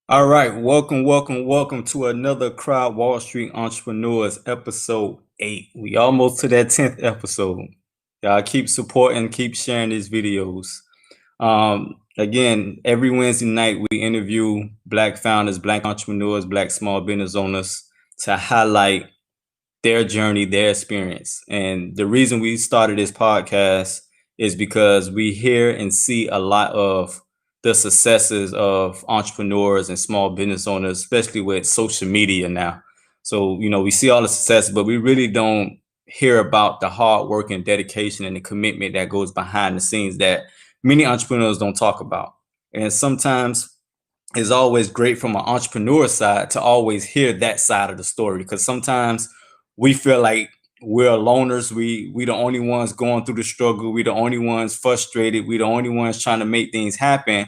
All right, welcome to another Crowd Wall Street Entrepreneurs episode 8. We almost to that 10th episode. Y'all keep supporting, keep sharing these videos. Again, every Wednesday night we interview Black founders, Black entrepreneurs, Black small business owners to highlight their journey, their experience. And the reason we started this podcast is because we hear and see a lot of the successes of entrepreneurs and small business owners, especially with social media now. So, we see all the success, but we really don't hear about the hard work and dedication and the commitment that goes behind the scenes that many entrepreneurs don't talk about. And sometimes it's always great from an entrepreneur side to always hear that side of the story, because sometimes we feel like we're loners. We the only ones going through the struggle. We the only ones frustrated. We the only ones trying to make things happen,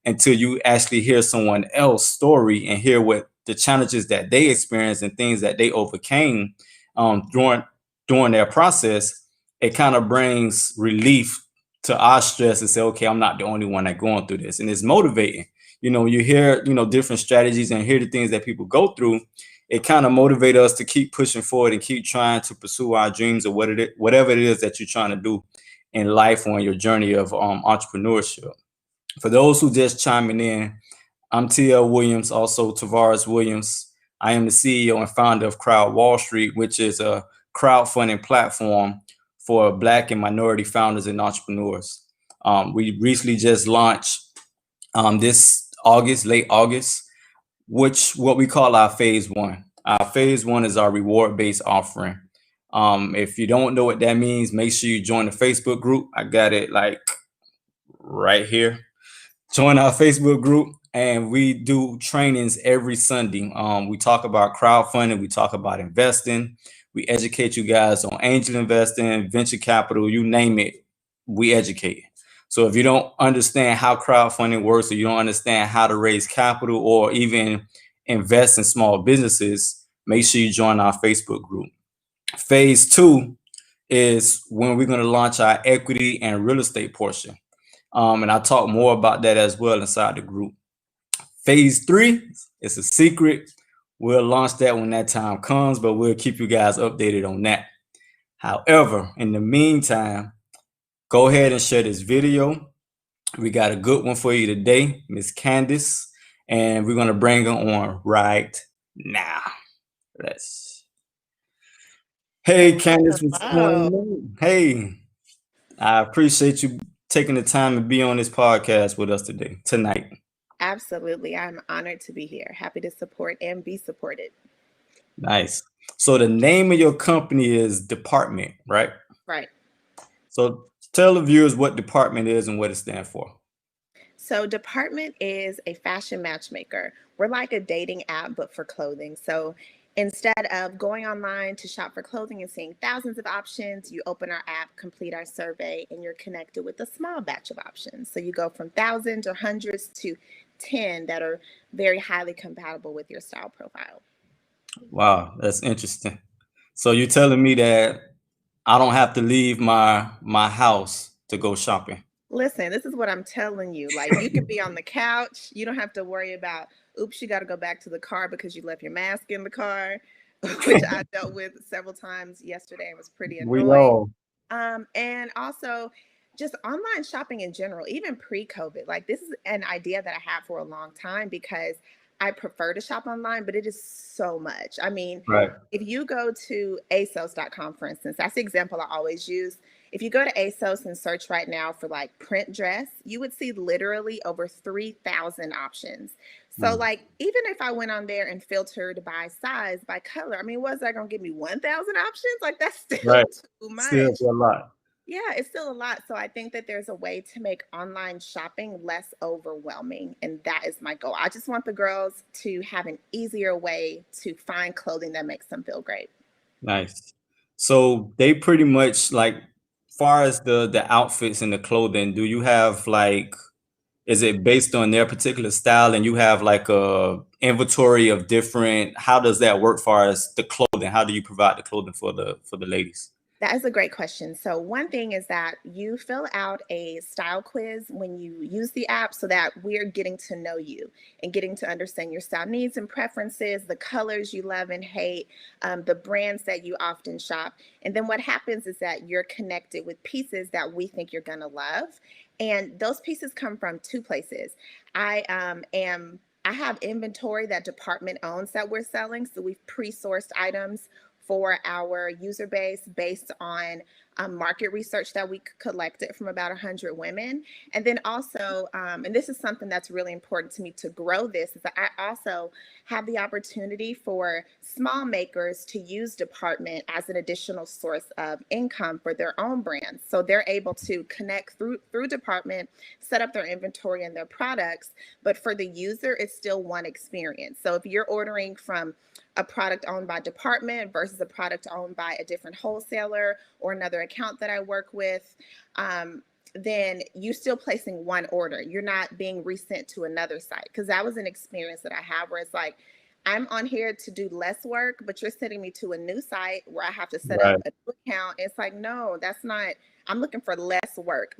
until you actually hear someone else's story and hear what the challenges that they experienced and things that they overcame during their process. It kind of brings relief to our stress and say, okay, I'm not the only one that going through this, and it's motivating. You hear different strategies and hear the things that people go through. It kind of motivates us to keep pushing forward and keep trying to pursue our dreams, or whatever it is that you're trying to do in life on your journey of entrepreneurship. For those who just chiming in, I'm TL Williams, also Tavares Williams. I am the CEO and founder of Crowd Wall Street, which is a crowdfunding platform for Black and minority founders and entrepreneurs. We recently just launched this August, late August, what we call our phase one. Our phase one is our reward-based offering. If you don't know what that means, make sure you join the Facebook group. I got it like right here. Join our Facebook group, and we do trainings every Sunday. We talk about crowdfunding, we talk about investing, we educate you guys on angel investing, venture capital, you name it, we educate. So if you don't understand how crowdfunding works, or you don't understand how to raise capital or even invest in small businesses, make sure you join our Facebook group. Phase two is when we're going to launch our equity and real estate portion. And I'll talk more about that as well inside the group. Phase three is a secret. We'll launch that when that time comes, but we'll keep you guys updated on that. However, in the meantime, go ahead and share this video. We got a good one for you today, Miss Kandace, and we're going to bring her on right now. Hey, Kandace, what's going Wow. on? Hey, I appreciate you taking the time to be on this podcast with us tonight. Absolutely. I'm honored to be here. Happy to support and be supported. Nice. So the name of your company is Departmynt, right? Right. So tell the viewers what Departmynt is and what it stands for. So, Departmynt is a fashion matchmaker. We're like a dating app, but for clothing. So, instead of going online to shop for clothing and seeing thousands of options, you open our app, complete our survey, and you're connected with a small batch of options. So, you go from thousands or hundreds to 10 that are very highly compatible with your style profile. Wow, that's interesting. So you're telling me that I don't have to leave my house to go shopping. Listen, this is what I'm telling you. Like, you can be on the couch. You don't have to worry about, oops, you got to go back to the car because you left your mask in the car, which I dealt with several times yesterday and was pretty We annoying. know. And also, just online shopping in general, even pre COVID. Like, this is an idea that I had for a long time because I prefer to shop online, but it is so much. I mean, Right. if you go to ASOS.com, for instance, that's the example I always use. If you go to ASOS and search right now for like print dress, you would see literally over 3,000 options. So, Mm. like, even if I went on there and filtered by size, by color, I mean, was that going to give me 1,000 options? Like, that's still Right. too Still much. a lot. Yeah, it's still a lot. So I think that there's a way to make online shopping less overwhelming. And that is my goal. I just want the girls to have an easier way to find clothing that makes them feel great. Nice. So they pretty much like, far as the outfits and the clothing, do you have like, is it based on their particular style, and you have like a inventory of different, how does that work far as the clothing? How do you provide the clothing for the ladies? That is a great question. So, one thing is that you fill out a style quiz when you use the app so that we're getting to know you and getting to understand your style needs and preferences, the colors you love and hate, the brands that you often shop. And then what happens is that you're connected with pieces that we think you're going to love. And those pieces come from two places. I am. I have inventory that Departmynt owns that we're selling. So we've pre-sourced items for our user base based on market research that we collected from about 100 women. And then also, and this is something that's really important to me to grow this, is that I also have the opportunity for small makers to use Departmynt as an additional source of income for their own brands. So they're able to connect through Departmynt, set up their inventory and their products, but for the user, it's still one experience. So if you're ordering from a product owned by Departmynt versus a product owned by a different wholesaler or another account that I work with, then you're still placing one order. You're not being resent to another site. Because that was an experience that I have where it's like, I'm on here to do less work, but you're sending me to a new site where I have to set up Right. a new account. It's like, no, that's not. I'm looking for less work,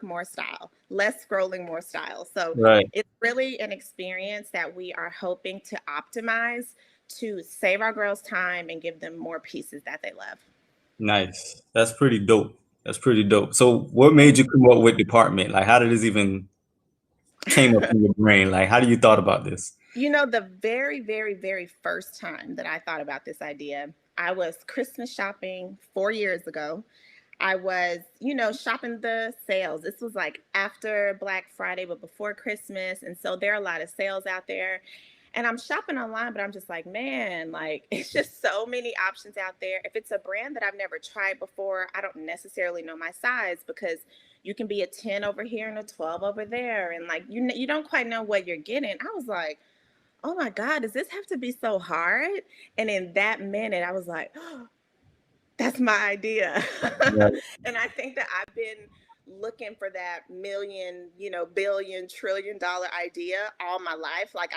more style, less scrolling, more style. So Right. it's really an experience that we are hoping to optimize to save our girls time and give them more pieces that they love. Nice. That's pretty dope. That's pretty dope. So what made you come up with Departmynt? Like how did this even came up in your brain? Like how do you thought about this? You know, the very, very, very first time that I thought about this idea, I was Christmas shopping 4 years ago. I was, shopping the sales. This was like after Black Friday, but before Christmas. And so there are a lot of sales out there. And I'm shopping online, but I'm just like, man, like it's just so many options out there. If it's a brand that I've never tried before, I don't necessarily know my size because you can be a 10 over here and a 12 over there. And like, you don't quite know what you're getting. I was like, oh my God, does this have to be so hard? And in that minute, I was like, oh, that's my idea. Right. And I think that I've been looking for that million, billion, $1 trillion idea all my life. Like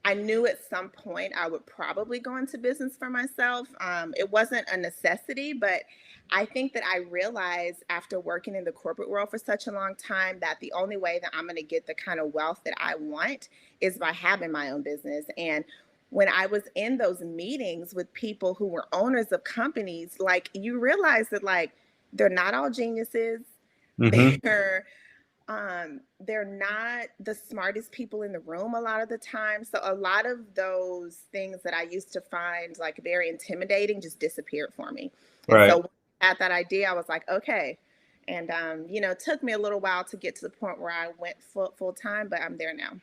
I knew at some point I would probably go into business for myself. It wasn't a necessity, but I think that I realized after working in the corporate world for such a long time that the only way that I'm going to get the kind of wealth that I want is by having my own business. And when I was in those meetings with people who were owners of companies, like you realize that like they're not all geniuses. Mm-hmm. They're not the smartest people in the room a lot of the time. So a lot of those things that I used to find like very intimidating just disappeared for me. And Right. so at that idea, I was like, okay. And it took me a little while to get to the point where I went full time, but I'm there now.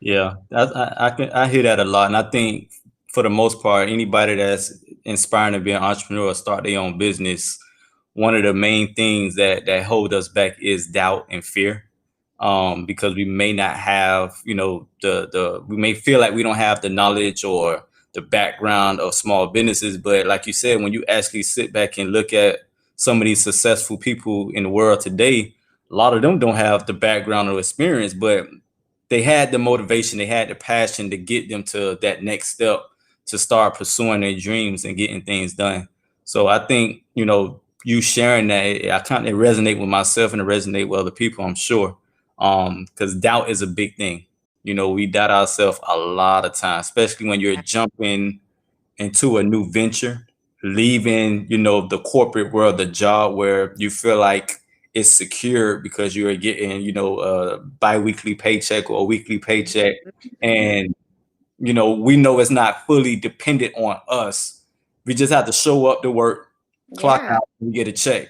Yeah. I hear that a lot. And I think for the most part, anybody that's inspiring to be an entrepreneur or start their own business, one of the main things that hold us back is doubt and fear. Because we may not have, the we may feel like we don't have the knowledge or the background of small businesses. But like you said, when you actually sit back and look at some of these successful people in the world today, a lot of them don't have the background or experience, but they had the motivation, they had the passion to get them to that next step to start pursuing their dreams and getting things done. So I think, you sharing that, I kind of resonate with myself and it resonate with other people, I'm sure. Because doubt is a big thing. We doubt ourselves a lot of times, especially when you're jumping into a new venture, leaving, the corporate world, the job where you feel like it's secure because you're getting, a biweekly paycheck or a weekly paycheck. Mhm. And, we know it's not fully dependent on us. We just have to show up to work, clock Yeah. out, and get a check.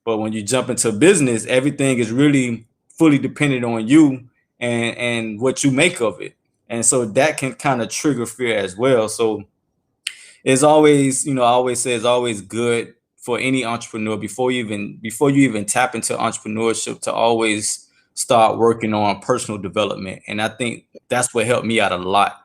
But when you jump into business, everything is really fully dependent on you and what you make of it. And so that can kind of trigger fear as well. So it's always, I always say it's always good for any entrepreneur before you even tap into entrepreneurship to always start working on personal development. And I think that's what helped me out a lot.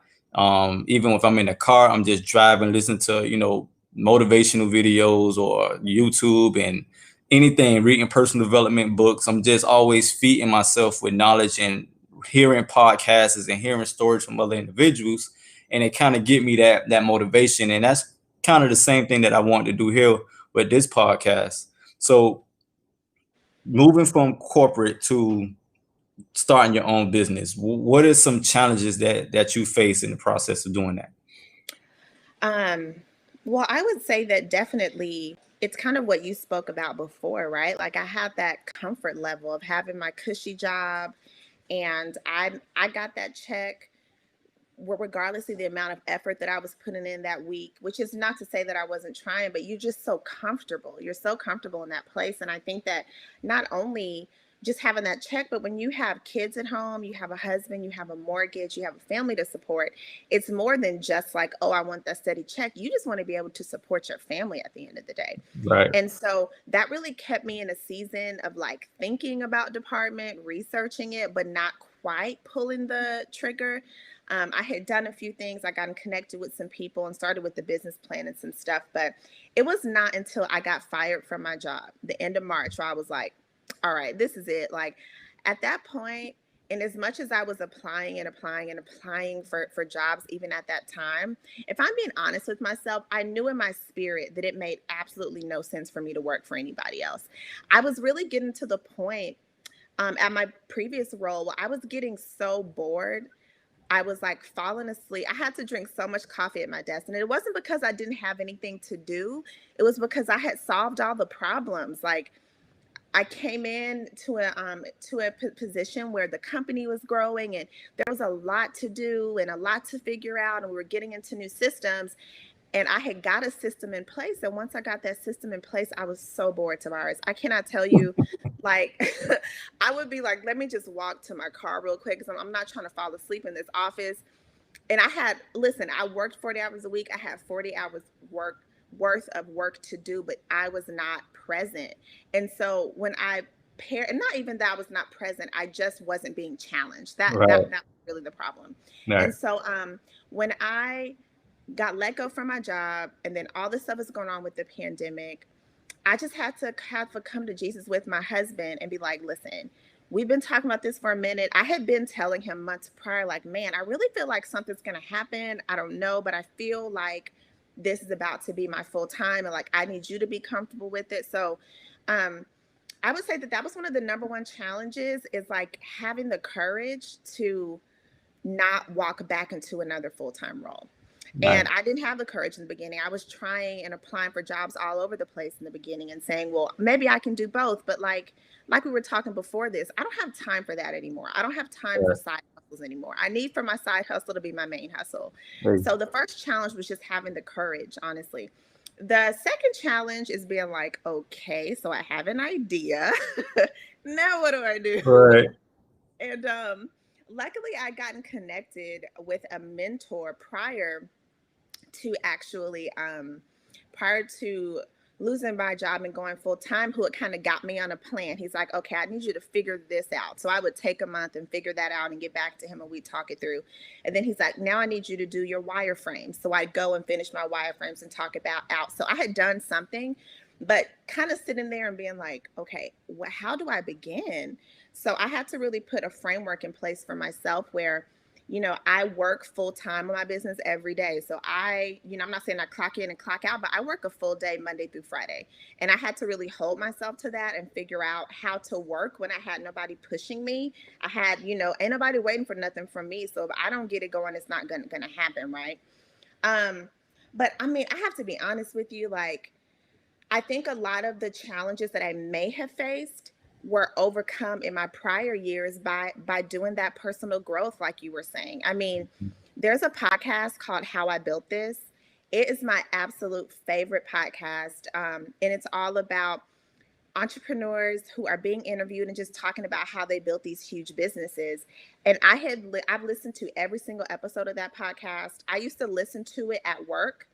Even if I'm in the car, I'm just driving, listening to, motivational videos or YouTube and anything, reading personal development books. I'm just always feeding myself with knowledge and hearing podcasts and hearing stories from other individuals, and it kind of get me that motivation. And that's kind of the same thing that I want to do here but this podcast. So moving from corporate to starting your own business, what are some challenges that you face in the process of doing that? Um, well, I would say that definitely it's kind of what you spoke about before, right? Like I had that comfort level of having my cushy job, and I got that check regardless of the amount of effort that I was putting in that week, which is not to say that I wasn't trying, but you're just so comfortable. You're so comfortable in that place. And I think that not only just having that check, but when you have kids at home, you have a husband, you have a mortgage, you have a family to support, it's more than just like, oh, I want that steady check. You just want to be able to support your family at the end of the day. Right. And so that really kept me in a season of like thinking about Departmynt, researching it, but not quite pulling the trigger. I had done a few things. I got connected with some people and started with the business plan and some stuff. But it was not until I got fired from my job, the end of March, where I was like, all right, this is it. Like at that point, and as much as I was applying and applying and applying for jobs, even at that time, if I'm being honest with myself, I knew in my spirit that it made absolutely no sense for me to work for anybody else. I was really getting to the point at my previous role where I was getting so bored. I was like falling asleep. I had to drink so much coffee at my desk. And it wasn't because I didn't have anything to do. It was because I had solved all the problems. Like I came in to a position where the company was growing and there was a lot to do and a lot to figure out. And we were getting into new systems. And I had got a system in place. And once I got that system in place, I was so bored, Tavares. I cannot tell you, like, I would be like, let me just walk to my car real quick because I'm not trying to fall asleep in this office. And listen, I worked 40 hours a week. I had 40 hours worth of work to do, but I was not present. And so when and not even that I was not present, I just wasn't being challenged. That Right. was really the problem. Right. And so when I got let go from my job, and then all this stuff is going on with the pandemic, I just had to come to Jesus with my husband and be like, listen, we've been talking about this for a minute. I had been telling him months prior, like, man, I really feel like something's going to happen. I don't know, but I feel like this is about to be my full time. And like, I need you to be comfortable with it. So, I would say that was one of the number one challenges is like having the courage to not walk back into another full-time role. Right. And I didn't have the courage in the beginning. I was trying and applying for jobs all over the place in the beginning and saying, well, maybe I can do both. But like we were talking before this, I don't have time for that anymore. I don't have time for Yeah. side hustles anymore. I need for my side hustle to be my main hustle. Hey. So the first challenge was just having the courage, honestly. The second challenge is being like, okay, so I have an idea. Now what do I do? Right. And luckily I gotten connected with a mentor prior to losing my job and going full time, who had kind of got me on a plan. He's like, okay, I need you to figure this out. So I would take a month and figure that out and get back to him and we'd talk it through. And then he's like, now I need you to do your wireframes. So I'd go and finish my wireframes and talk about out. So I had done something, but kind of sitting there and being like, okay, well, how do I begin? So I had to really put a framework in place for myself where, I work full time on my business every day. So I'm not saying I clock in and clock out, but I work a full day Monday through Friday. And I had to really hold myself to that and figure out how to work when I had nobody pushing me. I had, ain't nobody waiting for nothing from me. So if I don't get it going, it's not going to happen. Right. But I mean, I have to be honest with you. Like, I think a lot of the challenges that I may have faced were overcome in my prior years by doing that personal growth, like you were saying. I mean, there's a podcast called How I Built This. It is my absolute favorite podcast. And it's all about entrepreneurs who are being interviewed and just talking about how they built these huge businesses. And I've listened to every single episode of that podcast. I used to listen to it at work.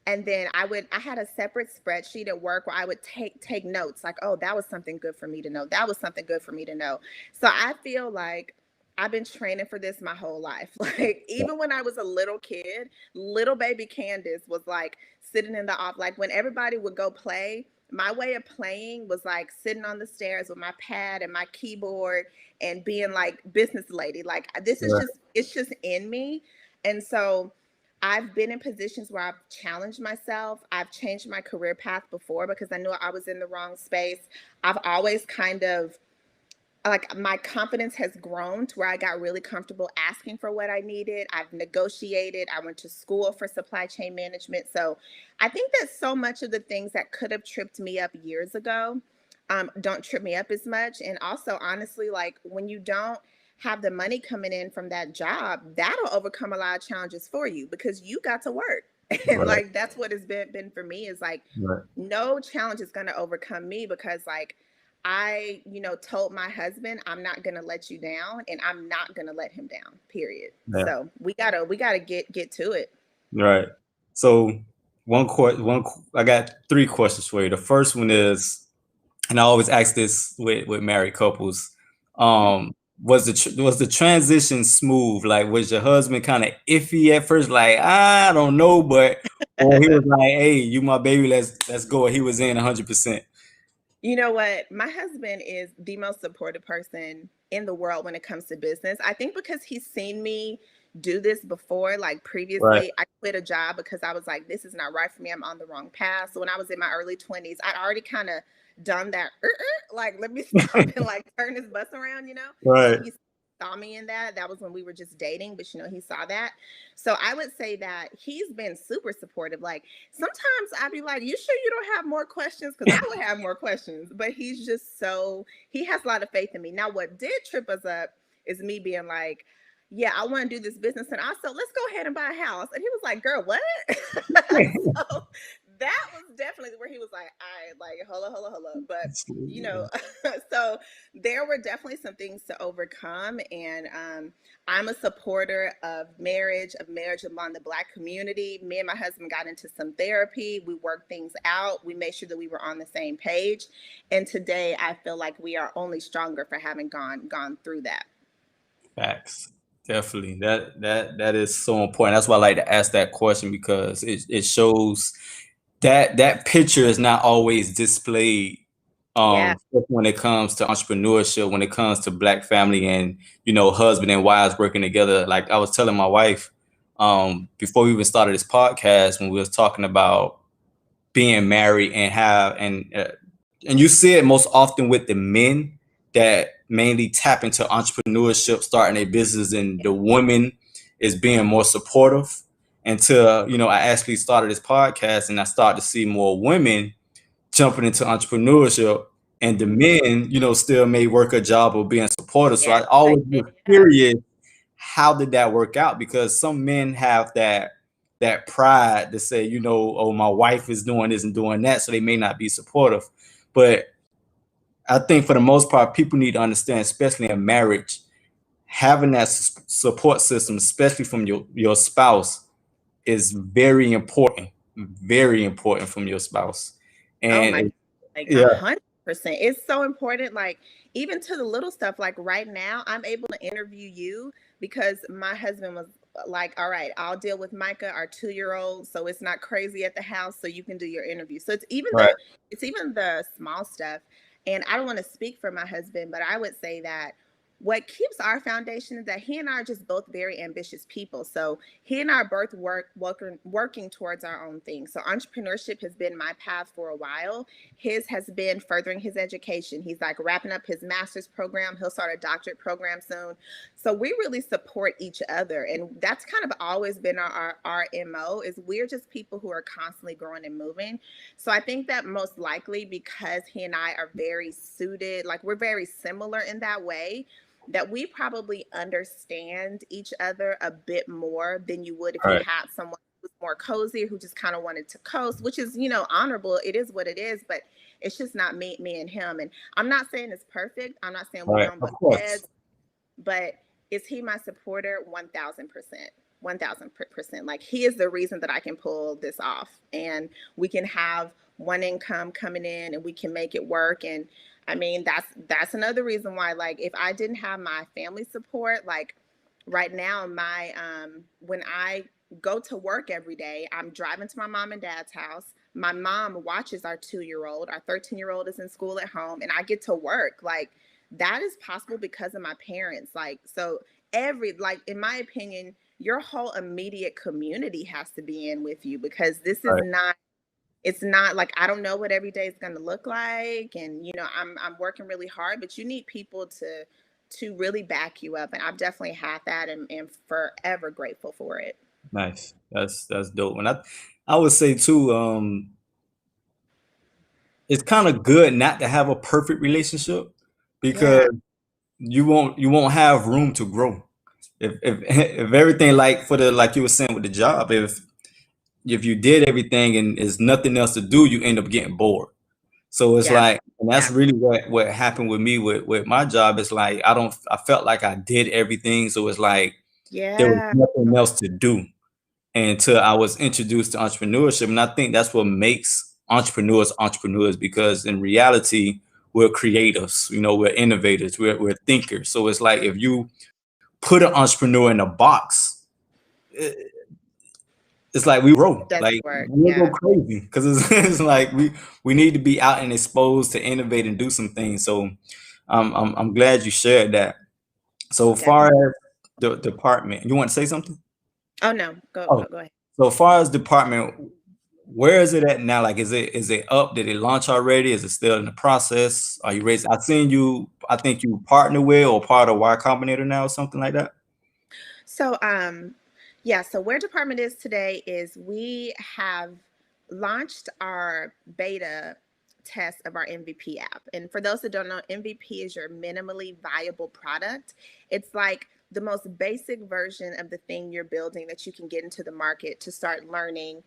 And then I had a separate spreadsheet at work where I would take notes like, oh, that was something good for me to know. That was something good for me to know. So I feel like I've been training for this my whole life. Like, even when I was a little kid, little baby Kandace was like sitting in the office. Like, when everybody would go play, my way of playing was like sitting on the stairs with my pad and my keyboard and being like business lady. Like, this is Right. it's just in me. And so I've been in positions where I've challenged myself. I've changed my career path before because I knew I was in the wrong space. I've always kind of like my confidence has grown to where I got really comfortable asking for what I needed. I've negotiated. I went to school for supply chain management. So I think that so much of the things that could have tripped me up years ago don't trip me up as much. And also, honestly, like when you don't have the money coming in from that job, that'll overcome a lot of challenges for you because you got to work. And Right. like that's what it's been for me is like Right. no challenge is going to overcome me because like I, told my husband I'm not gonna let you down, and I'm not gonna let him down. Period. Yeah. So we gotta get to it. Right. So I got three questions for you. The first one is, and I always ask this with married couples, was the transition smooth? Like, was your husband kind of iffy at first? Like, I don't know, but or he was like, hey, you my baby, let's go. He was in 100%. You know what? My husband is the most supportive person in the world when it comes to business. I think because he's seen me do this before, like Right. previously, I quit a job because I was like, this is not right for me. I'm on the wrong path. So when I was in my early 20s, I'd already kind of done that, like, let me stop and like turn this bus around. So Right. he saw me in that. That was when we were just dating, but he saw that. So I would say that he's been super supportive. Like, sometimes I'd be like, you sure you don't have more questions? Because I would have more questions. But he has a lot of faith in me. Now, what did trip us up is me being like, yeah, I want to do this business. And also, let's go ahead and buy a house. And he was like, girl, what? So that was definitely where he was like, I like, hold up. But, so there were definitely some things to overcome. And I'm a supporter of marriage among the Black community. Me and my husband got into some therapy. We worked things out. We made sure that we were on the same page. And today I feel like we are only stronger for having gone through that. Facts. Definitely. That is so important. That's why I like to ask that question because it shows that picture is not always displayed Yeah. when it comes to entrepreneurship, when it comes to Black family and husband and wives working together. Like I was telling my wife before we even started this podcast, when we was talking about being married and and you see it most often with the men that mainly tap into entrepreneurship, starting a business, and the woman is being more supportive. Until I actually started this podcast, and I started to see more women jumping into entrepreneurship, and the men, still may work a job of being supportive. So Yeah. I always Yeah. was curious, how did that work out? Because some men have that pride to say, oh, my wife is doing this and doing that, so they may not be supportive. But I think for the most part, people need to understand, especially in marriage, having that support system, especially from your spouse, is very important from your spouse. Oh my, And like yeah, 100%. It's so important. Like even to the little stuff. Like right now, I'm able to interview you because my husband was like, "All right, I'll deal with Micah, our 2 year old, so it's not crazy at the house, so you can do your interview." So right, it's even the small stuff. And I don't want to speak for my husband, but I would say that what keeps our foundation is that he and I are just both very ambitious people. So he and I are both working towards our own thing. So entrepreneurship has been my path for a while. His has been furthering his education. He's like wrapping up his master's program. He'll start a doctorate program soon. So we really support each other. And that's kind of always been our MO is we're just people who are constantly growing and moving. So I think that most likely because he and I are very suited, like we're very similar in that way, that we probably understand each other a bit more than you would if you right, had someone who's more cozy, who just kind of wanted to coast, which is, honorable. It is what it is, but it's just not me and him. And I'm not saying it's perfect. I'm not saying we right. don't Of butt course. heads, but is he my supporter? 1000%. 1000%. Like he is the reason that I can pull this off and we can have one income coming in and we can make it work. And I mean, that's another reason why, like, if I didn't have my family support, like right now, when I go to work every day, I'm driving to my mom and dad's house. My mom watches our 2 year old, our 13-year-old is in school at home, and I get to work. Like, that is possible because of my parents. Like, so like, in my opinion, your whole immediate community has to be in with you, because this is Right. not, it's not like, I don't know what every day is going to look like, and I'm working really hard, but you need people to really back you up, and I've definitely had that, and forever grateful for it. Nice. That's dope. And I would say too, it's kind of good not to have a perfect relationship, Yeah. because you won't have room to grow. If everything, like for the, like you were saying with the job, if you did everything and there's nothing else to do, you end up getting bored. So it's Yeah. like, and that's Yeah. really what happened with me with my job. It's like I felt like I did everything, so it's like there was Yeah. nothing else to do until I was introduced to entrepreneurship. And I think that's what makes entrepreneurs entrepreneurs, because in reality, we're creators, we're innovators, we're thinkers. So it's like, if you put an entrepreneur in a box, it's like we grow, Doesn't like work. we'll go Yeah. crazy, because it's like we need to be out and exposed to innovate and do some things. So I'm glad you shared that. So far Definitely. as the department, you want to say something? Oh no, go Oh, go go ahead. so far as department, where is it at now? Like, is it up? Did it launch already? Is it still in the process? Are you raising? I've seen you. I think you partner with or part of Y Combinator now, or something like that. So, yeah, so where Departmynt is today is we have launched our beta test of our MVP app. And for those that don't know, MVP is your minimally viable product. It's like the most basic version of the thing you're building that you can get into the market to start learning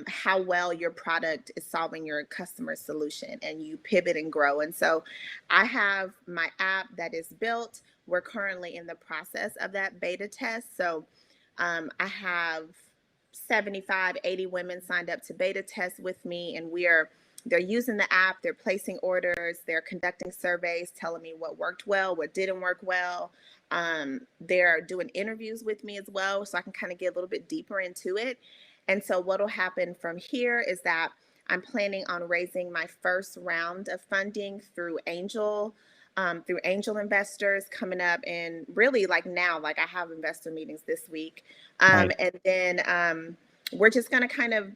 how well your product is solving your customer solution, and you pivot and grow. And so I have my app that is built. We're currently in the process of that beta test. So I have 75, 80 women signed up to beta test with me, and they're using the app, they're placing orders, they're conducting surveys, telling me what worked well, what didn't work well. They're doing interviews with me as well, so I can kind of get a little bit deeper into it. And so what'll happen from here is that I'm planning on raising my first round of funding through angel investors coming up, and really like now, like I have investor meetings this week. Nice. And then we're just going to kind of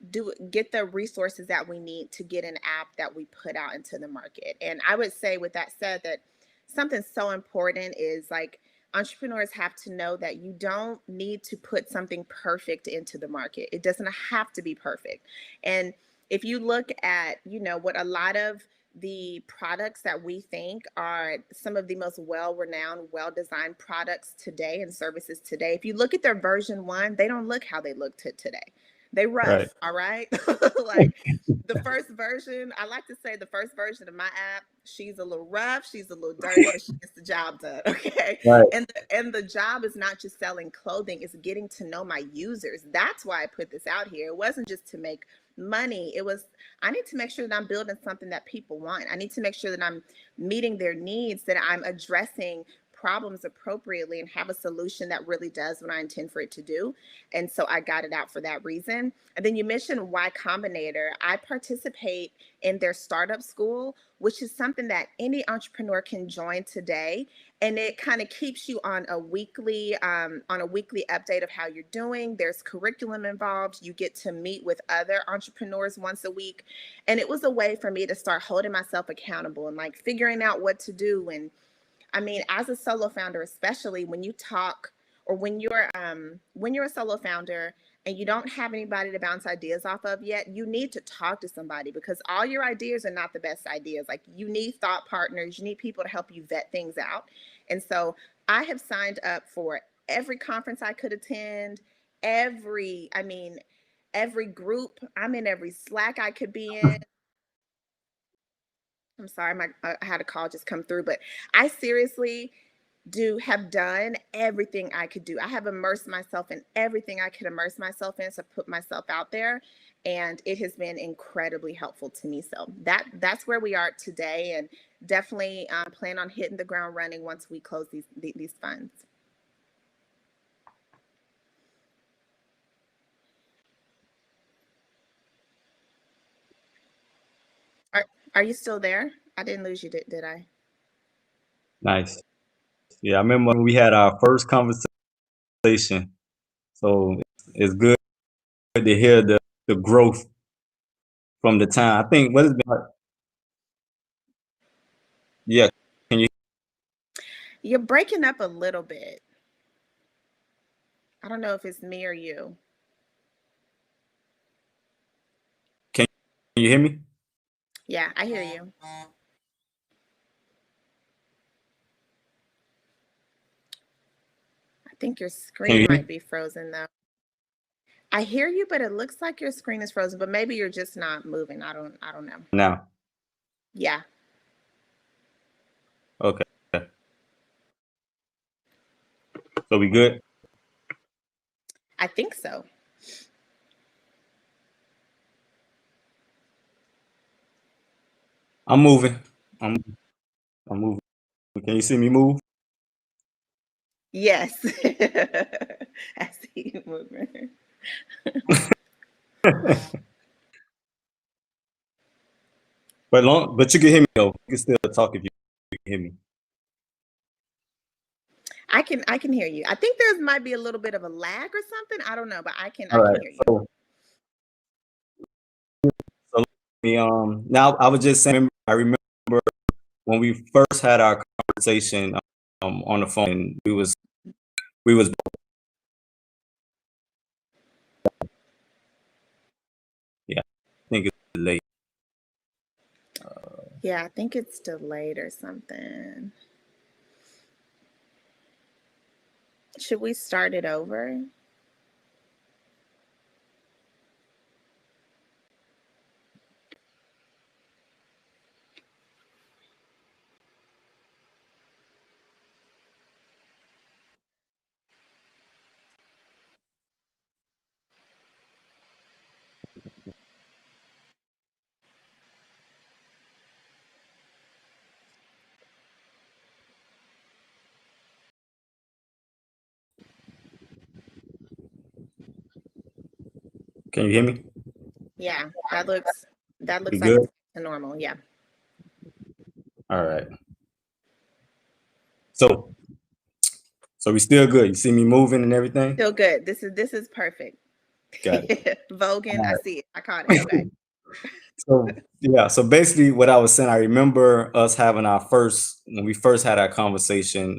get the resources that we need to get an app that we put out into the market. And I would say, with that said, that something so important is, like, entrepreneurs have to know that you don't need to put something perfect into the market. It doesn't have to be perfect. And if you look at, what a lot of the products that we think are some of the most well-renowned, well-designed products today and services today, if you look at their version one, they don't look how they look today. They Right. rough, all right? Like, the first version, I like to say the first version of my app, she's a little rough, she's a little dirty, but she gets the job done, okay? Right. And the job is not just selling clothing, it's getting to know my users. That's why I put this out here. It wasn't just to make money. It was, I need to make sure that I'm building something that people want. I need to make sure that I'm meeting their needs, that I'm addressing problems appropriately, and have a solution that really does what I intend for it to do. And so I got it out for that reason. And then you mentioned Y Combinator. I participate in their startup school, which is something that any entrepreneur can join today. And it kind of keeps you on a weekly update of how you're doing. There's curriculum involved. You get to meet with other entrepreneurs once a week. And it was a way for me to start holding myself accountable and, like, figuring out what to do. And I mean, as a solo founder, especially when you talk, or when you're a solo founder and you don't have anybody to bounce ideas off of yet, you need to talk to somebody, because all your ideas are not the best ideas. Like, you need thought partners, you need people to help you vet things out. And so I have signed up for every conference I could attend, every group. I'm in every Slack I could be in. I'm sorry, I had a call just come through, but I seriously have done everything I could do. I have immersed myself in everything I could immerse myself in, so put myself out there, and it has been incredibly helpful to me. So that's where we are today, and definitely plan on hitting the ground running once we close these funds. Are are you still there? I didn't lose you, did I? Nice. Yeah, I remember when we had our first conversation. So it's good to hear the growth from the time. I think what has been like, yeah. Can you You're breaking up a little bit. I don't know if it's me or you. can you hear me? Yeah, I hear you. I think your Can you screen hear might me be frozen though. I hear you, but it looks like your screen is frozen, but maybe you're just not moving. I don't know. now? Yeah, Okay. So we good? I think so. I'm moving. I'm I'm moving. Can you see me move? Yes. I see you moving. But you can hear me though. You can still talk if you can hear me. I can hear you. I think there might be a little bit of a lag or something. I don't know, but I can All I can right. hear you. So now I was just saying I remember when we first had our conversation on the phone, and we was yeah, I think it's late. Yeah, I think it's delayed or something. Should we start it over? Can you hear me? Yeah, that looks We like good? it's normal. Yeah. All right. So we still good. You see me moving and everything? Still good. This is perfect. Got it. Vogan, I All see it. I caught it. Okay. right. So yeah, so basically what I was saying, I remember us having our first when we first had our conversation,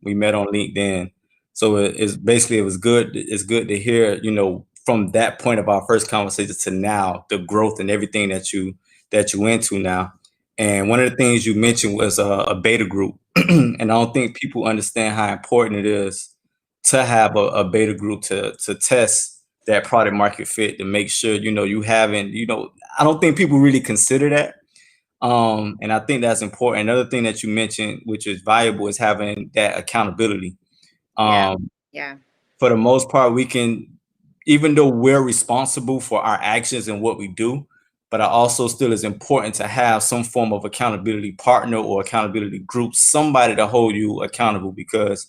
we met on LinkedIn. So it's basically it's good to hear, from that point of our first conversation to now, the growth and everything that you into now. And one of the things you mentioned was a beta group. And I don't think people understand how important it is to have a beta group to test that product market fit, to make sure you haven't, I don't think people really consider that. And I think that's important. Another thing that you mentioned, which is valuable, is having that accountability. Yeah. Um, Yeah. for the most part, we can, even though we're responsible for our actions and what we do, but I also still is important to have some form of accountability partner or accountability group, somebody to hold you accountable. Because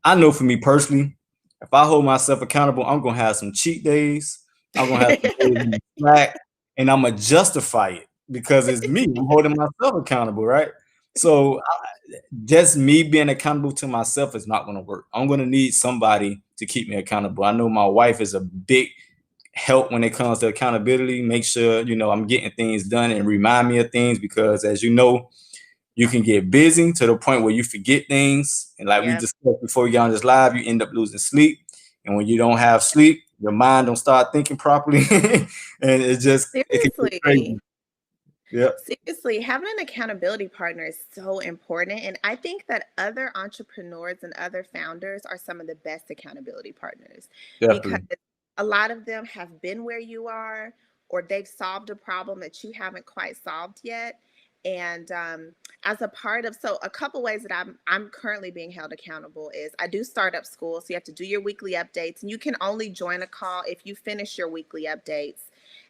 I know for me personally, if I hold myself accountable, I'm gonna have some cheat days. I'm gonna have some days in the slack, and I'm gonna justify it because it's me. I'm holding myself accountable, right? So just me being accountable to myself is not gonna work. I'm gonna need somebody to keep me accountable. I know my wife is a big help when it comes to accountability. Make sure I'm getting things done and remind me of things, because as you know, you can get busy to the point where you forget things. And like we Yep. discussed before we got on this live, you end up losing sleep. And when you don't have sleep, your mind don't start thinking properly. And it can get crazy. Seriously. Yeah, Seriously, having an accountability partner is so important. And I think that other entrepreneurs and other founders are some of the best accountability partners because definitely. a lot of them have been where you are, or they've solved a problem that you haven't quite solved yet. And as a part of, so a couple ways that I'm currently being held accountable is I do startup school. So you have to do your weekly updates, and you can only join a call if you finish your weekly updates,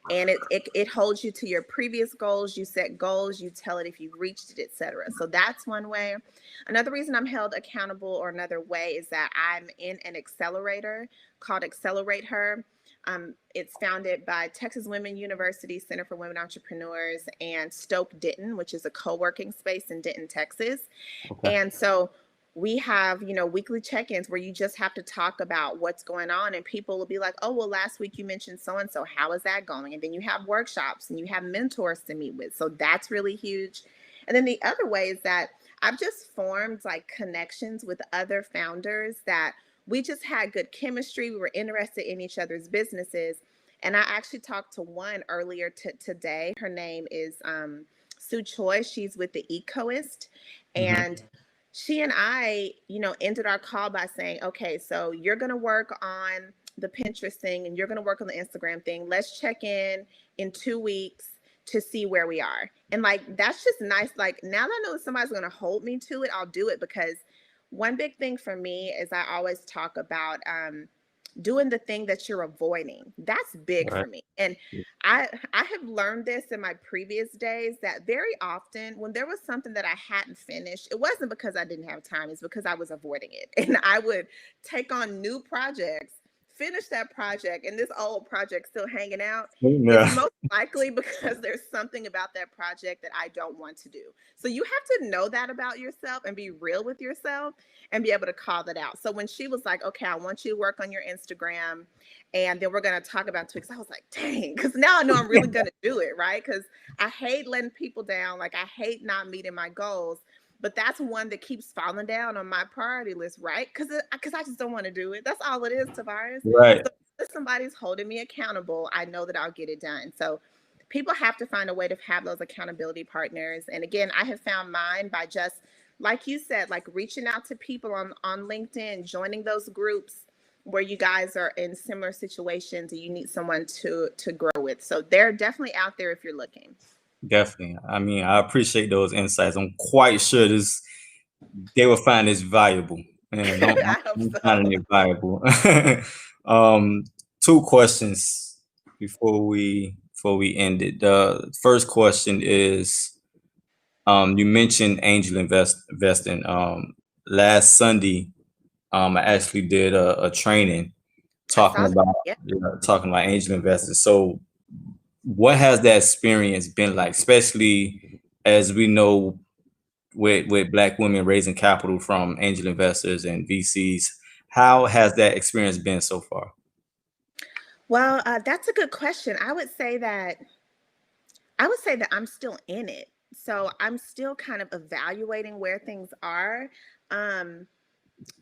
and it holds you to your previous goals. You set goals, you tell it if you've reached it, etc. So that's one way. Another reason I'm held accountable, or another way, is that I'm in an accelerator called Accelerate Her. It's founded by Texas Women University Center for Women Entrepreneurs and Stoke Denton, which is a co-working space in Denton, Texas. Okay. And so We have, weekly check-ins where you just have to talk about what's going on, and people will be like, oh, well, last week you mentioned so and so, how is that going? And then you have workshops and you have mentors to meet with, so that's really huge. And then the other way is that I've just formed like connections with other founders that we just had good chemistry. We were interested in each other's businesses. And I actually talked to one earlier today. Her name is Sue Choi. She's with the Ecoist. Mhm. And she and I, ended our call by saying, okay, so you're going to work on the Pinterest thing and you're going to work on the Instagram thing. Let's check in 2 weeks to see where we are. And like, that's just nice. Like, now that I know that somebody's going to hold me to it, I'll do it, because one big thing for me is I always talk about doing the thing that you're avoiding. That's big Right. for me. And I have learned this in my previous days, that very often when there was something that I hadn't finished, it wasn't because I didn't have time, it's because I was avoiding it. And I would take on new projects, finish that project, and this old project still hanging out. It's Yeah. most likely because there's something about that project that I don't want to do. So you have to know that about yourself and be real with yourself and be able to call that out. So when she was like, okay, I want you to work on your Instagram and then we're going to talk about tweaks, I was like, dang, because now I know I'm really going to do it, right? Because I hate letting people down. Like, I hate not meeting my goals. But that's one that keeps falling down on my priority list, right? Because I just don't want to do it. That's all it is, Tavares. Right. So if somebody's holding me accountable, I know that I'll get it done. So people have to find a way to have those accountability partners. And again, I have found mine by just, like you said, like reaching out to people on LinkedIn, joining those groups where you guys are in similar situations and you need someone to grow with. So they're definitely out there if you're looking. Definitely. I mean, I appreciate those insights. I'm quite sure they will find this valuable. And I hope I'm so. finding it valuable. um, Two questions before we end it. The first question is, you mentioned angel investing. Last Sunday, I actually did a training I talking saw that. about Yeah. talking about angel investing. So, what has that experience been like, especially as we know with Black women raising capital from angel investors and VCs? How has that experience been so far? Well, that's a good question. I would say that I'm still in it. So I'm still kind of evaluating where things are. Um,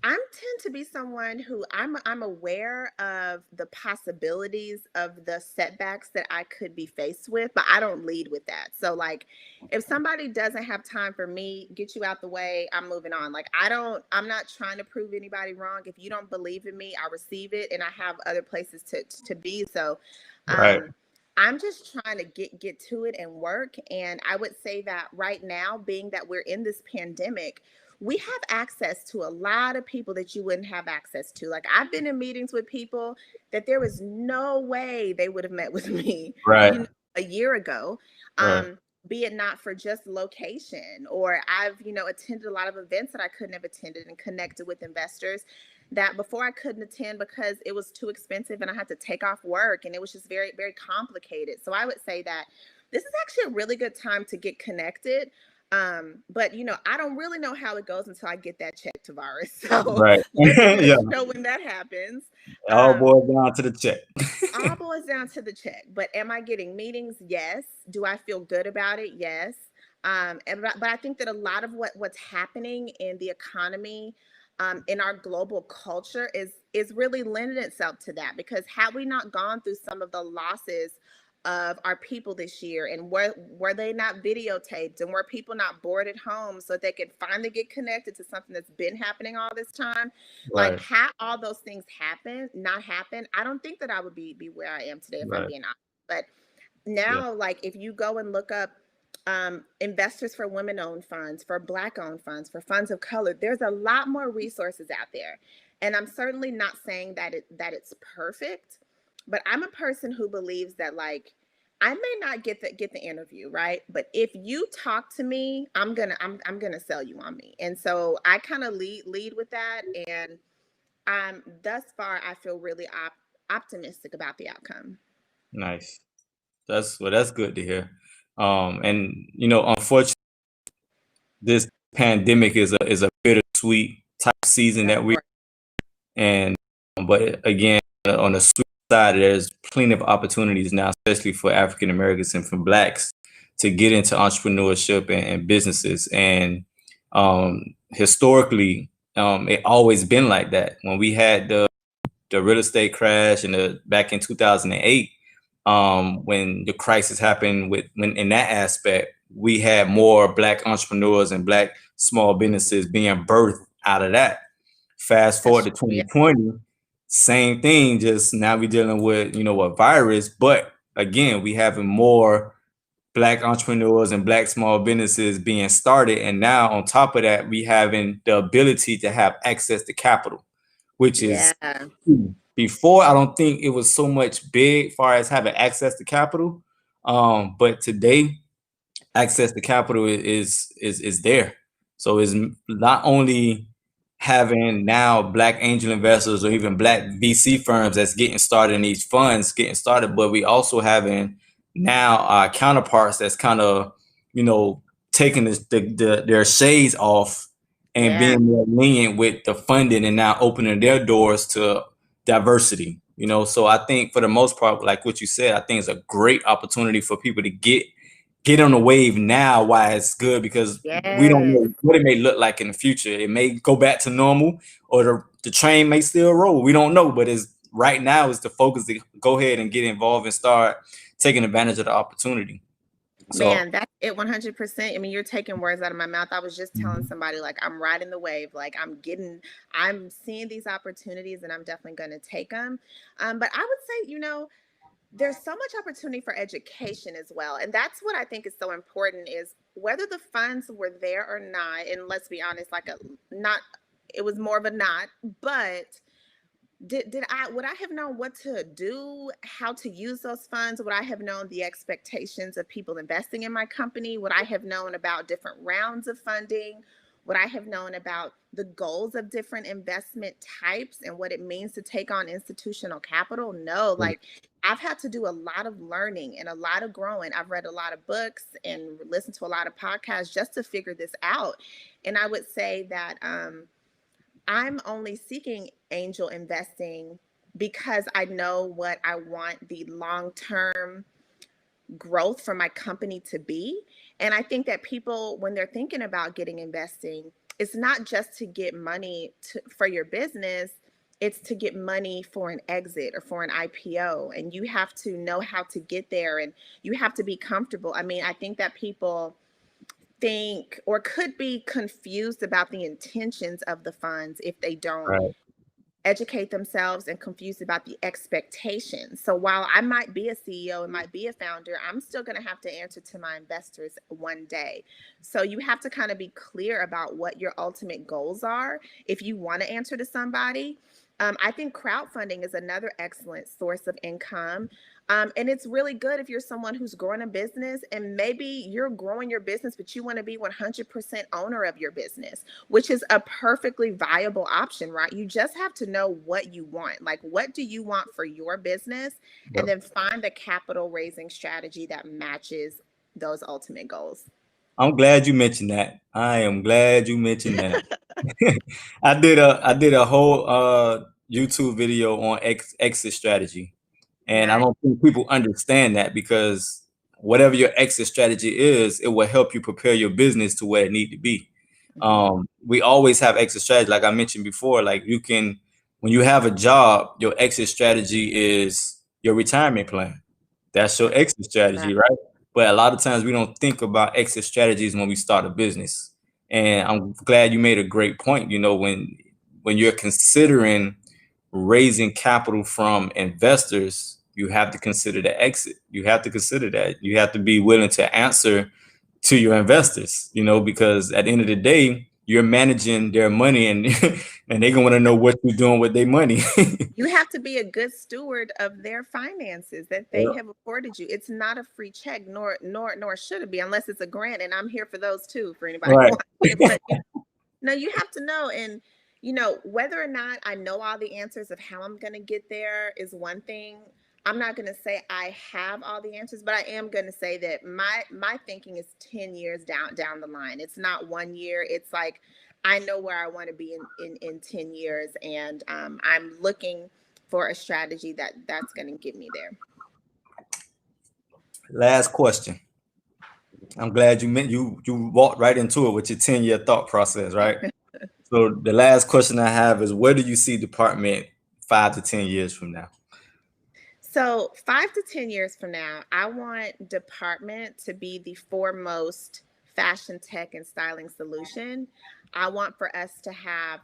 I tend to be someone who I'm aware of the possibilities of the setbacks that I could be faced with, but I don't lead with that. So like if somebody doesn't have time for me, get you out the way, I'm moving on. Like I'm not trying to prove anybody wrong. If you don't believe in me, I receive it and I have other places to be. So Right. um I'm just trying to get to it and work. And I would say that right now, being that we're in this pandemic, we have access to a lot of people that you wouldn't have access to. Like I've been in meetings with people that there was no way they would have met with me, Right. a year ago. Right. Be it not for just location, or I've, attended a lot of events that I couldn't have attended and connected with investors that before I couldn't attend because it was too expensive and I had to take off work and it was just very, very complicated. So I would say that this is actually a really good time to get connected. But I don't really know how it goes until I get that check, Tavares. So Right. let me let Yeah. you know when that happens. It all Um, boils down to the check. all boils down to the check. But am I getting meetings? Yes. Do I feel good about it? Yes. But I think that a lot of what's happening in the economy, in our global culture, is really lending itself to that. Because had we not gone through some of the losses of our people this year, and were they not videotaped, and were people not bored at home so that they could finally get connected to something that's been happening all this time, like Right. had all those things not happen, I don't think that I would be where I am today, if I'm Right. being honest. But Yeah. now, like if you go and look up investors for women-owned funds, for Black-owned funds, for funds of color, there's a lot more resources out there. And I'm certainly not saying that it's perfect, but I'm a person who believes that, like, I may not get the interview, right? But if you talk to me, I'm gonna sell you on me. And so I kind of lead with that. And thus far I feel really optimistic about the outcome. Nice. That's good to hear. And unfortunately, this pandemic is a bittersweet season Of that we course. and but again, on the sweet side, there's plenty of opportunities now, especially for African Americans and for Blacks to get into entrepreneurship and businesses. And historically, it always been like that. When we had the real estate crash and the back in 2008, when the crisis happened when in that aspect, we had more Black entrepreneurs and Black small businesses being birthed out of that. Fast That's forward to true. Yeah. 2020, same thing, just now we're dealing with, a virus, but again, we having more Black entrepreneurs and Black small businesses being started. And now on top of that, we having the ability to have access to capital, which is Yeah. before, I don't think it was so much big far as having access to capital. But today, access to capital is there. So it's not only having now Black angel investors or even Black VC firms that's getting started in these funds getting started, but we also having now counterparts that's kind of, taking their shades off and Yeah. being more lenient with the funding and now opening their doors to diversity. So I think for the most part, like what you said, I think it's a great opportunity for people to get on the wave now. Why it's good, because we don't Yes. know what it may look like in the future. It may go back to normal, or the train may still roll. We don't know, but it's right now is the focus to go ahead and get involved and start taking advantage of the opportunity. So Man, that's it 100%. I mean, you're taking words out of my mouth. I was just telling somebody, like, I'm riding the wave. Like, I'm seeing these opportunities and I'm definitely going to take them. But I would say, there's so much opportunity for education as well. And that's what I think is so important, is whether the funds were there or not. And let's be honest, not, it was more of a not, but did I would I have known what to do, how to use those funds? Would I have known the expectations of people investing in my company? Would I have known about different rounds of funding? Would I have known about the goals of different investment types and what it means to take on institutional capital? No, like, I've had to do a lot of learning and a lot of growing. I've read a lot of books and listened to a lot of podcasts just to figure this out. And I would say that I'm only seeking angel investing because I know what I want the long term growth for my company to be. And I think that people, when they're thinking about getting investing, it's not just to get money for your business, it's to get money for an exit or for an IPO. And you have to know how to get there and you have to be comfortable. I mean, I think that people think or could be confused about the intentions of the funds if they don't right, educate themselves, and confused about the expectations. So while I might be a CEO and might be a founder, I'm still going to have to answer to my investors one day. So you have to kind of be clear about what your ultimate goals are if you want to answer to somebody. I think crowdfunding is another excellent source of income. And it's really good if you're someone who's growing a business and maybe you're growing your business, but you want to be 100% owner of your business, which is a perfectly viable option, right? You just have to know what you want. Like, what do you want for your business? And yep. then find the capital raising strategy that matches those ultimate goals. I'm glad you mentioned that. I am glad you mentioned that. I did a whole YouTube video on exit strategy. And I Nice. don't think people understand that, because whatever your exit strategy is, it will help you prepare your business to where it need to be. Mhm. We always have exit strategy. Like I mentioned before, like when you have a job, your exit strategy is your retirement plan. That's your exit strategy, right? But a lot of times we don't think about exit strategies when we start a business. And I'm glad you made a great point. When you're considering raising capital from investors, you have to consider the exit. You have to consider that. You have to be willing to answer to your investors, because at the end of the day, you're managing their money, and and they're gonna want to know what you're doing with their money. You have to be a good steward of their finances that they have afforded you. It's not a free check, nor should it be, unless it's a grant. And I'm here for those too, for anybody who Right. wants it. But no, you have to know. And whether or not I know all the answers of how I'm going to get there is one thing. I'm not going to say I have all the answers, but I am going to say that my thinking is 10 years down the line. It's not 1 year. It's like I know where I want to be in 10 years. And I'm looking for a strategy that's going to get me there. Last question. I'm glad you walked right into it with your 10-year thought process, right? So the last question I have is, where do you see Departmynt 5 to 10 years from now? So 5 to 10 years from now, I want Departmynt to be the foremost fashion tech and styling solution. I want for us to have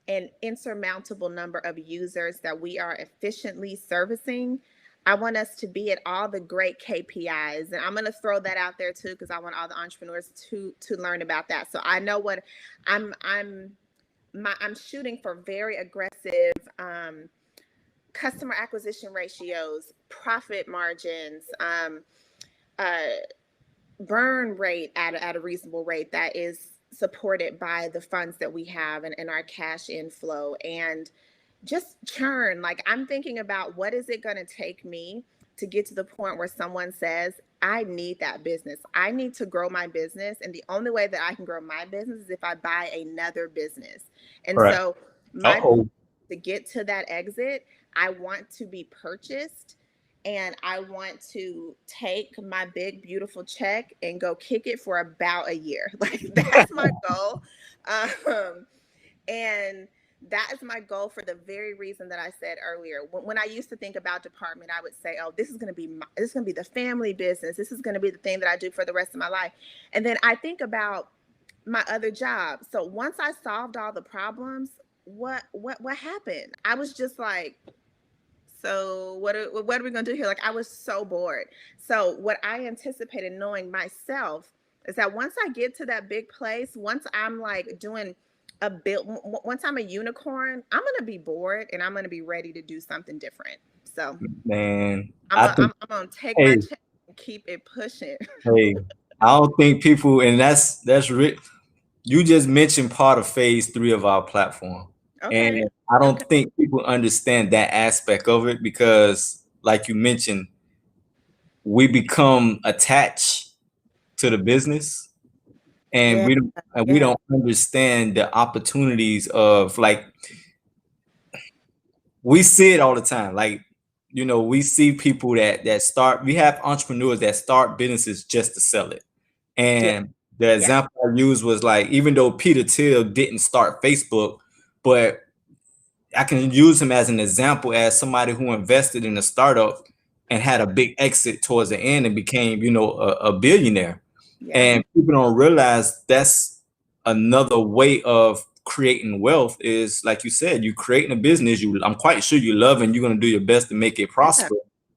an insurmountable number of users that we are efficiently servicing. I want us to be at all the great KPIs, and I'm going to throw that out there too because I want all the entrepreneurs to learn about that. So I know what I'm I'm shooting for very aggressive customer acquisition ratios, profit margins, uh, burn rate at a reasonable rate that is supported by the funds that we have and our cash inflow, and just churn. Like, I'm thinking about what is it going to take me to get to the point where someone says, I need that business. I need to grow my business. And the only way that I can grow my business is if I buy another business. And Correct. so my Uh-oh. to get to that exit, I want to be purchased, and I want to take my big, beautiful check and go kick it for about a year. Like, that's my goal. And that is my goal for the very reason that I said earlier. When I used to think about Departmynt, I would say, "Oh, this is going to be the family business. This is going to be the thing that I do for the rest of my life." And then I think about my other job. So once I solved all the problems, what happened? I was just like, so what are we gonna do here? Like, I was so bored. So what I anticipated knowing myself is that once I get to that big place, once I'm like doing a bit, once I'm a unicorn, I'm gonna be bored and I'm gonna be ready to do something different. So Man, I think, I'm gonna take my hey, check and keep it pushing. hey, I don't think people, and that's you just mentioned part of phase 3 of our platform. Okay. And I don't Okay. think people understand that aspect of it because, like you mentioned, we become attached to the business, and Yeah. we Yeah. don't understand the opportunities of, like, we see it all the time. Like, we see people that start, we have entrepreneurs that start businesses just to sell it. Yeah. And the Yeah. example I used was, like, even though Peter Thiel didn't start Facebook, but I can use him as an example as somebody who invested in a startup and had a big exit towards the end and became, a billionaire. Yeah. And people don't realize that's another way of creating wealth is, like you said, you creating a business. I'm quite sure you love and you're going to do your best to make it Yeah. prosper.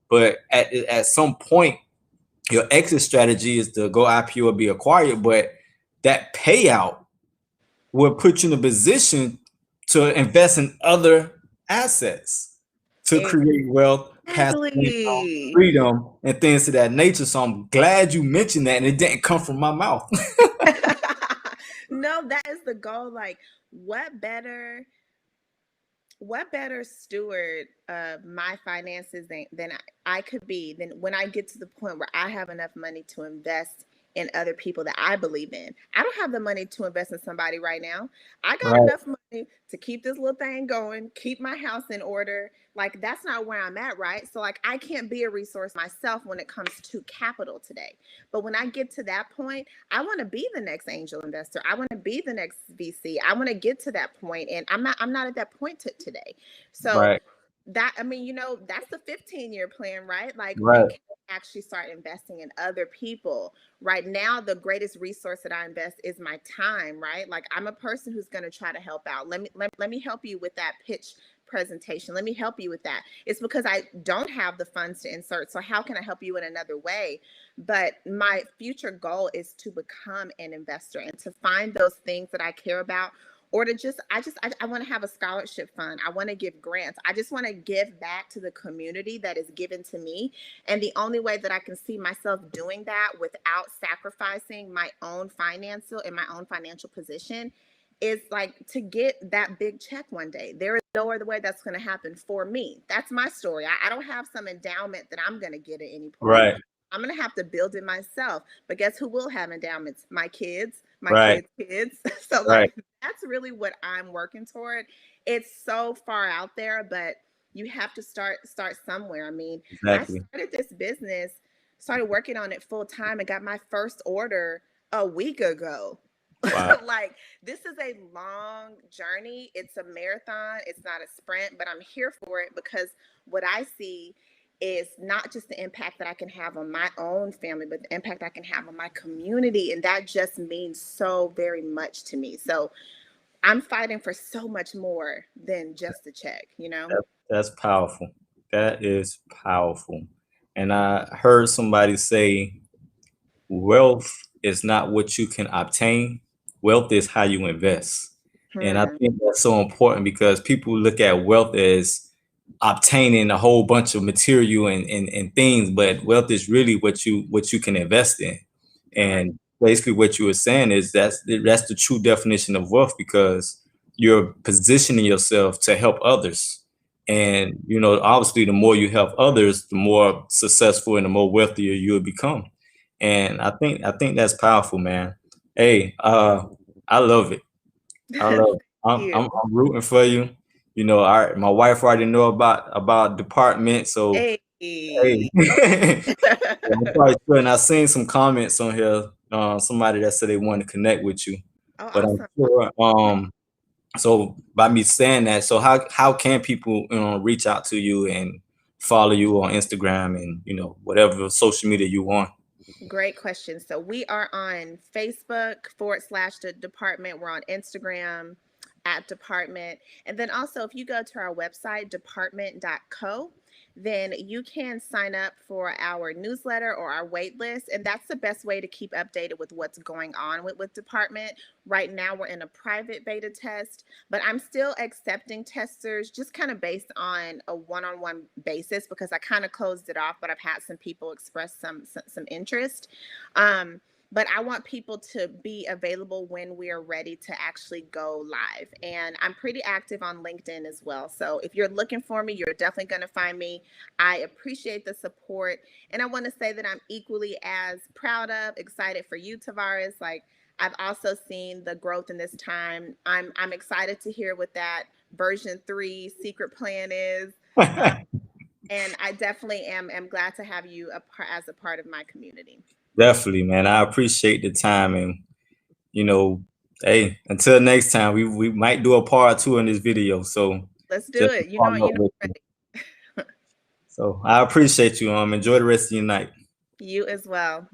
But at some point, your exit strategy is to go IPO or be acquired. But that payout will put you in a position to invest in other assets to create wealth, passive income, Exactly. freedom, and things of that nature. So I'm glad you mentioned that, and it didn't come from my mouth. No, that is the goal. Like, what better steward of my finances than I could be than when I get to the point where I have enough money to invest in other people that I believe in. I don't have the money to invest in somebody right now. I got Right, enough money to keep this little thing going, keep my house in order. Like, that's not where I'm at, right? So, like, I can't be a resource myself when it comes to capital today. But when I get to that point, I want to be the next angel investor. I want to be the next VC. I want to get to that point, and I'm not at that point today. So right, that, I mean, that's the 15-year plan, right? Like, when right, can I actually start investing in other people? Right now, the greatest resource that I invest is my time, right? Like, I'm a person who's going to try to help out. Let me help you with that pitch presentation. Let me help you with that. It's because I don't have the funds to insert. So how can I help you in another way? But my future goal is to become an investor and to find those things that I care about, or to I want to have a scholarship fund. I want to give grants. I just want to give back to the community that is given to me. And the only way that I can see myself doing that without sacrificing my own financial position is, like, to get that big check one day. There is no other way that's going to happen for me. That's my story. I don't have some endowment that I'm going to get at any point. right. I'm going to have to build it myself. But guess who will have endowments? My kids, my Right. kids. So Right. like that's really what I'm working toward. It's so far out there, but you have to start somewhere. I mean, I Exactly. started this business, started working on it full time and got my first order a week ago. Wow. Like this is a long journey. It's a marathon. It's not a sprint, but I'm here for it because what I see is not just the impact that I can have on my own family, but the impact I can have on my community. And that just means so very much to me. So I'm fighting for so much more than just a check, you know? That's powerful. That is powerful. And I heard somebody say, wealth is not what you can obtain. Wealth is how you invest. And I Hmm. think that's so important because people look at wealth as obtaining a whole bunch of material and things, but wealth is really what you can invest in. Right. And basically what you were saying is that's the true definition of wealth because you're positioning yourself to help others. And obviously the more you help others, the more successful and the more wealthier you'll become. And I think that's powerful, man. Hey, I love it. I love Thank it. I'm you. I'm, I'm rooting for you. My wife already know about Departmynt, so Hey. hey. Yeah, I'm probably sure, and I seen some comments on here. Somebody that said they want to connect with you, Oh, but I'm awesome. sure. So by me saying that, so how can people reach out to you and follow you on Instagram and whatever social media you want? Great question. So we are on Facebook /the Departmynt. We're on Instagram @Departmynt. And then also, if you go to our website, departmynt.co, then you can sign up for our newsletter or our wait list. And that's the best way to keep updated with what's going on with Departmynt. Right now, we're in a private beta test, but I'm still accepting testers just kind of based on a one-on-one basis because I kind of closed it off, but I've had some people express some interest. Um, but I want people to be available when we are ready to actually go live. And I'm pretty active on LinkedIn as well. So if you're looking for me, you're definitely going to find me. I appreciate the support. And I want to say that I'm equally as proud of, excited for you, Tavares. Like, I've also seen the growth in this time. I'm excited to hear what that version 3 secret plan is. Uh, and I definitely am glad to have you as a part of my community. Definitely, man. I appreciate the time, and you know, hey, until next time, we might do a part 2 in this video. So Let's do just to it. follow up with you. So I appreciate you. Enjoy the rest of your night. You as well.